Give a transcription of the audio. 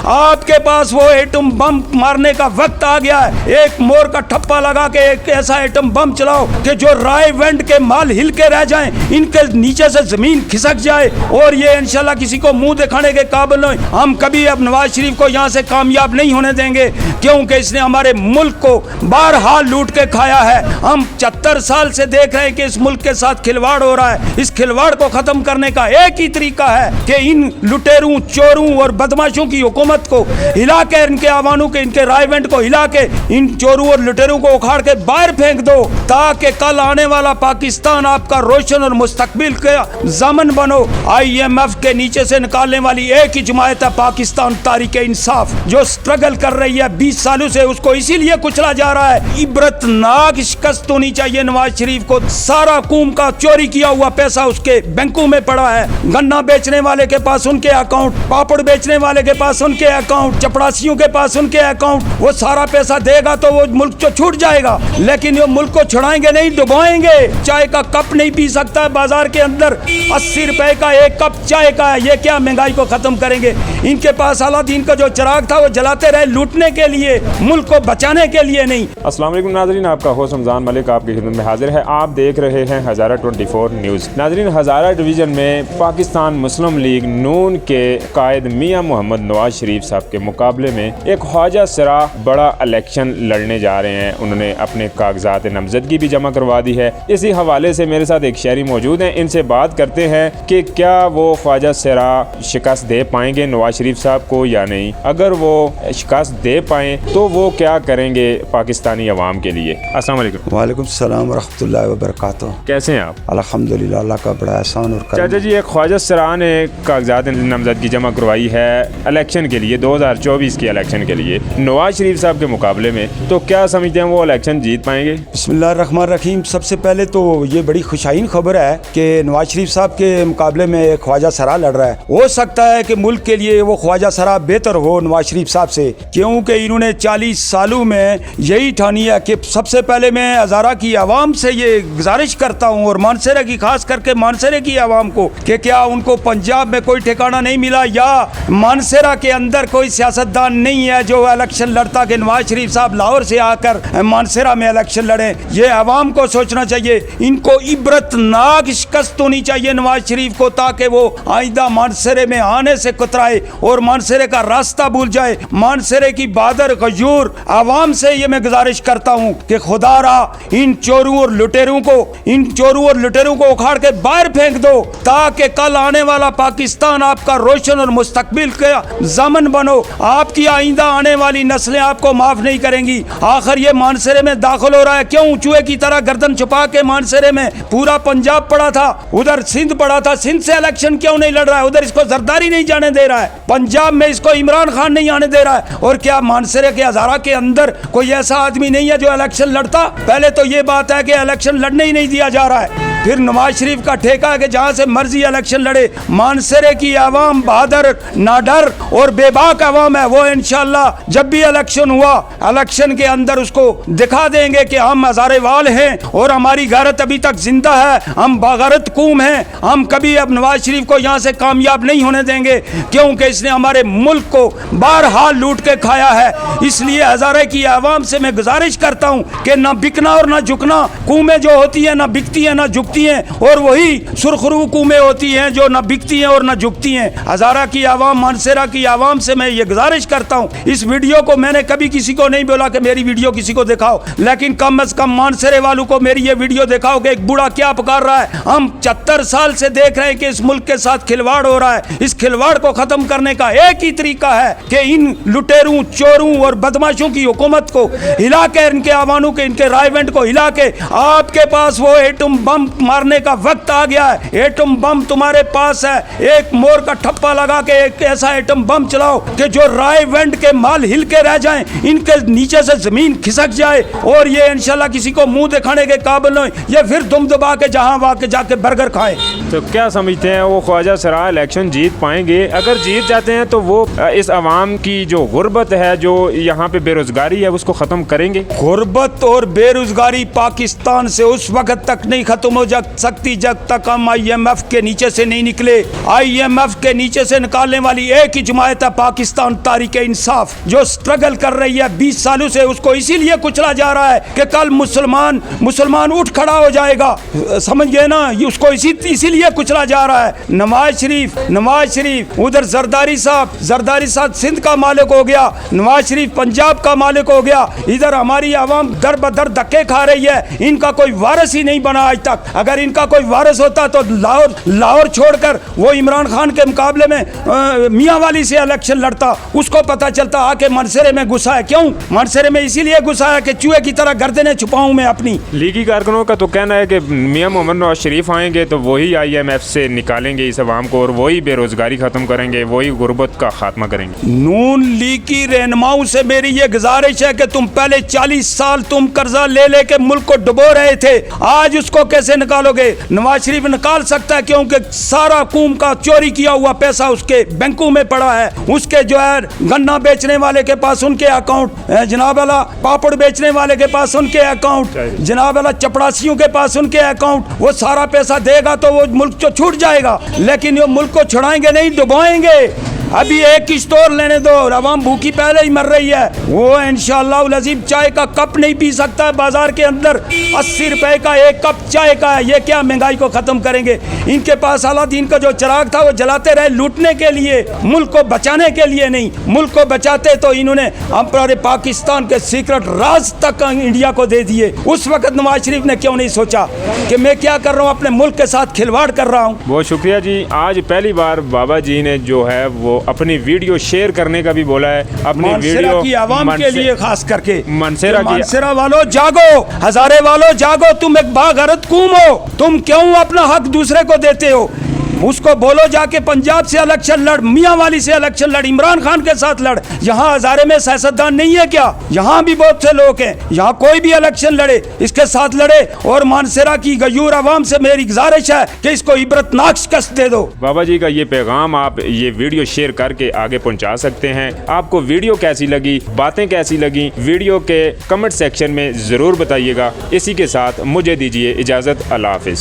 आपके पास वो atom bomb मारने का वक्त आ गया है। एक मोर का ठप्पा लगा के एक ऐसा एटम बम चलाओ कि जो राय वेंड के माल हिल के रह जाएं, इनके नीचे से जमीन खिसक जाए और ये इंशाल्लाह किसी को मुंह दिखाने के काबिल नहीं। हम कभी अब नवाज शरीफ को यहाँ से कामयाब नहीं होने देंगे, क्योंकि इसने हमारे मुल्क को बारहा लूट के खाया है। हम 74 साल से देख रहे हैं कि इस मुल्क के साथ खिलवाड़ हो रहा है। इस खिलवाड़ को खत्म करने का एक ही तरीका है कि इन लुटेरों, चोरों और बदमाशों की हुकूमत को हिला के, इनके आवानों के, इनके रायवेंट को हिला के इन चोरों और लुटेरों को उखाड़ के बाहर फेंक दो, ताकि कल आने वाला पाकिस्तान आपका रोशन और मुस्तकबिल का ज़मन बनो। IMF के नीचे से निकालने वाली एक ही जमात है पाकिस्तान तहरीक इंसाफ, जो स्ट्रगल कर रही है 20 सालों से। उसको इसीलिए कुचला जा रहा है। इबरतनाक शिकस्त होनी चाहिए नवाज शरीफ को। सारा कौम का चोरी किया हुआ पैसा उसके बैंकों में पड़ा है। गन्ना बेचने वाले के पास उनके अकाउंट, पापड़ बेचने वाले के पास उनके अकाउंट, चपड़ासियों के पास उनके अकाउंट। वो सारा पैसा देगा तो वो मुल्क तो छूट जाएगा, लेकिन ये मुल्क को छुड़ाएंगे नहीं, डुबाएंगे। चाय का कप नहीं पी सकता बाजार के अंदर, 80 रुपए का एक कप चाय का है। ये क्या महंगाई को खत्म करेंगे? इनके पास अलादीन का जो चिराग था वो जलाते रहे लूटने के लिए, मुल्क को बचाने के लिए नहीं। अस्सलाम वालेकुम नाज़रीन, आपका होस्ट रमज़ान मलिक आपकी खिदमत में हाजिर है। आप देख रहे हैं हज़ारा 24 न्यूज़। नाज़रीन, हज़ारा डिवीज़न में पाकिस्तान मुस्लिम लीग नून के कायद मियाँ मोहम्मद नवाज शरीफ साहब के मुकाबले में एक ख्वाजा सरा बड़ा इलेक्शन लड़ने जा रहे हैं। उन्होंने अपने कागजात नामजदगी भी जमा करवा दी है। इसी हवाले से मेरे साथ एक शहरी मौजूद हैं, इनसे बात करते हैं कि क्या वो ख्वाजा सरा शिकस्त दे पाएंगे नवाज शरीफ साहब को या नहीं। अगर वो शिकस्त दे पाएँ तो वो क्या करेंगे पाकिस्तानी अवाम के लिए। अस्सलाम वालेकुम। वालेकुम सलाम व रहमतुल्लाहि व बरकातुहू। कैसे हैं आप? अल्हम्दुलिल्लाह, अल्लाह का बड़ा एहसान और करम। चाचा जी, एक ख्वाजा सरा ने कागजात नामजदगी जमा करवाई है इलेक्शन के लिए, 2024 के इलेक्शन के लिए नवाज शरीफ साहब के मुकाबले में, तो क्या समझते हैं वो इलेक्शन जीत पाएंगे? बिस्मिल्लाहिर्रहमानिर्रहीम। सबसे पहले तो ये बड़ी खुशाइन खबर है कि नवाज शरीफ साहब के मुकाबले में एक ख्वाजा सरा लड़ रहा है। हो सकता है कि मुल्क के लिए वो ख्वाजा सरा बेहतर हो नवाज शरीफ साहब से, क्योंकि इन्होंने 40 सालों में यही ठानी है कि सबसे पहले मैं हज़ारा की आवाम से ये गुजारिश करता हूँ, और मानसरे की, खास करके मानसरे की आवाम को, कि क्या उनको पंजाब में कोई ठिकाना नहीं मिला या मानसरा के अंदर कोई सियासतदान नहीं है जो इलेक्शन लड़ता कि नवाज शरीफ साहब लाहौर से आकर मानसरा में इलेक्शन लड़े। ये आवाम को सोचना चाहिए। इनको इबरतनाक शिकस्त होनी चाहिए नवाज शरीफ को, ताकि वो आइंदा मानसरे में आने से कुतराए और मानसरे का रास्ता भूल जाए। मानसरे की बादर गजूर आवाम से ये मैं गुजारिश करता हूँ कि खुदारा इन चोरों और लुटेरों को उखाड़ के बाहर फेंक दो, ताकि कल आने वाला पाकिस्तान आपका रोशन और मुस्तकबिल का ज़मन बनो। आपकी आइंदा आने वाली नस्लें आपको माफ नहीं करेंगी। आखिर ये मानसरे में दाखिल हो रहा है क्यों? चूहे की तरह गर्दन छुपा के मानसरे में पूरा पंजाब पड़ा था, उधर सिंध पड़ा था। सिंध से इलेक्शन क्यों नहीं लड़ रहा है? उधर इसको जरदारी नहीं जाने दे रहा है, पंजाब में इसको इमरान खान नहीं आने दे रहा है। और क्या मानसरे के हज़ारा के अंदर कोई ऐसा आदमी नहीं है जो इलेक्शन लड़ता? पहले तो ये बात है कि इलेक्शन लड़ने ही नहीं दिया जा रहा है। फिर नवाज शरीफ का ठेका है कि जहां से मर्जी इलेक्शन लड़े। मानसरे की आवाम बहादुर, नाडर और बेबाक आवाम है। वो इंशाल्लाह जब भी इलेक्शन हुआ, इलेक्शन के अंदर उसको दिखा देंगे कि हम हज़ारे वाल हैं और हमारी गैरत अभी तक जिंदा है, हम बागरत कौम हैं। हम कभी अब नवाज शरीफ को यहाँ से कामयाब नहीं होने देंगे, क्योंकि इसने हमारे मुल्क को बारहा लूट के खाया है। इसलिए हज़ारे की आवाम से मैं गुजारिश करता हूँ कि ना बिकना और ना झुकना। कौमें जो होती है ना बिकती है ना झुकती हैं, और वही सुरखरू कौमें होती हैं जो ना बिकती हैं और ना झुकती हैं। हज़ारा की आवाम, मानसरा की आवाम से मैं ये गुजारिश करता हूँ, इस वीडियो को मैंने कभी किसी को नहीं बोला कि मेरी वीडियो किसी को दिखाओ, लेकिन कम से कम मानसरे वालों को मेरी ये वीडियो दिखाओ कि एक बूढ़ा क्या पुकार रहा है। हम 74 साल से देख रहे हैं कि इस मुल्क के साथ खिलवाड़ हो रहा है। इस खिलवाड़ को खत्म करने का एक ही तरीका है कि इन लुटेरों, चोरों और बदमाशों की हुकूमत को हिला के, इनके आवानों के, इनके रायवेंट को हिला के, आपके पास वो एटम बम मारने का वक्त आ गया है। एटम बम तुम्हारे पास है। एक मोर का ठप्पा लगा के एक ऐसा एटम बम चलाओ कि जो राय वेंड के माल हिल के रह जाएं, इनके नीचे से जमीन खिसक जाए और ये इंशाल्लाह किसी को मुंह दिखाने के काबिल नहीं, ये फिर दुम दबा के जहां वहां जाके बर्गर खाए। तो क्या समझते हैं वो ख्वाजा सरा इलेक्शन जीत पाएंगे? अगर जीत जाते हैं तो वो इस आवाम की जो गुर्बत है, जो यहाँ पे बेरोजगारी है, उसको खत्म करेंगे? गुर्बत और बेरोजगारी पाकिस्तान से उस वक्त तक नहीं खत्म हो सकती जब तक हम IMF के नीचे से नहीं निकले। IMF के नीचे से निकालने वाली एक ही जमात है पाकिस्तान तारीख इंसाफ जो स्ट्रगल कर रही है 20 सालों से, उसको इसीलिए कुचला जा रहा है कि कल मुसलमान उठ खड़ा हो जाएगा, समझ गए ना, उसको इसीलिए कुचला जा रहा है। नवाज शरीफ उधर जरदारी साहब सिंध का मालिक हो गया, नवाज शरीफ पंजाब का मालिक हो गया, इधर हमारी आवाम दर बदर धक्के खा रही है। इनका कोई वारिस ही नहीं बना आज तक। अगर इनका कोई वारिस होता तो लाहौर छोड़कर वो इमरान खान के मुकाबले में मियाँ वाली से इलेक्शन लड़ता, उसको पता चलता आके मनसरे में घुसा है। क्यों मनसरे में? इसीलिए घुसा है कि चूहे की तरह गर्दनें छुपाऊं मैं अपनी। लीगी कारकुनों का तो कहना है कि मियाँ मोहम्मद नवाज शरीफ आएंगे तो वही IMF से निकालेंगे इस अवाम को और वही बेरोजगारी खत्म करेंगे, वही गुर्बत का खात्मा करेंगे। नून लीग की रहनुमाओं से मेरी ये गुजारिश है कि तुम पहले 40 साल तुम कर्जा ले लेके मुल्क को डुबो रहे थे, आज उसको कैसे निकालोगे? नवाज शरीफ निकाल सकता है क्योंकि सारा हुकूम का चोरी किया हुआ पैसा उसके बैंकों में पड़ा है। उसके जो है गन्ना बेचने वाले के पास उनके अकाउंट, जनाब वाला पापड़ बेचने वाले के पास उनके अकाउंट, जनाब वाला चपड़ासियों के पास उनके अकाउंट। वो सारा पैसा देगा तो वो मुल्क तो छूट जाएगा, लेकिन ये मुल्क को छुड़ाएंगे नहीं, डुबाएंगे। अभी एक स्टोर लेने दो, अवाम भूखी पहले ही मर रही है। वो इंशाअल्लाह अज़ीम चाय का कप नहीं पी सकता है बाजार के अंदर, 80 रुपए का एक कप चाय का है। ये क्या महंगाई को खत्म करेंगे? इनके पास अलादीन का जो चिराग था वो जलाते रहे लूटने के लिए, मुल्क को बचाने के लिए नहीं। मुल्क को बचाते तो इन्होंने हमारे पाकिस्तान के सीक्रेट राज तक इंडिया को दे दिए। उस वक्त नवाज शरीफ ने क्यों नहीं सोचा कि मैं क्या कर रहा हूँ, अपने मुल्क के साथ खिलवाड़ कर रहा हूँ। बहुत शुक्रिया जी। आज पहली बार बाबा जी ने जो है वो अपनी वीडियो शेयर करने का भी बोला है, अपनी वीडियो की आवाम के लिए खास करके। मनसेरा वालों जागो, हजारे वालों जागो, तुम एक बागरत कौम हो, तुम क्यों अपना हक दूसरे को देते हो? उसको बोलो जाके पंजाब से इलेक्शन लड़, मियाँ वाली से इलेक्शन लड़, इमरान खान के साथ लड़। यहाँ हजारे में सियासतदान नहीं है क्या? यहाँ भी बहुत से लोग हैं, यहाँ कोई भी इलेक्शन लड़े इसके साथ लड़े। और मानसरा की गयूर आवाम से मेरी गुजारिश है कि इसको इबरतनाक शिकस्त दे दो। बाबा जी का ये पैगाम आप ये वीडियो शेयर करके आगे पहुँचा सकते हैं। आपको वीडियो कैसी लगी, बातें कैसी लगी, वीडियो के कमेंट सेक्शन में ज़रूर बताइएगा। इसी के साथ मुझे दीजिए इजाज़त। अल्लाह हाफिज़।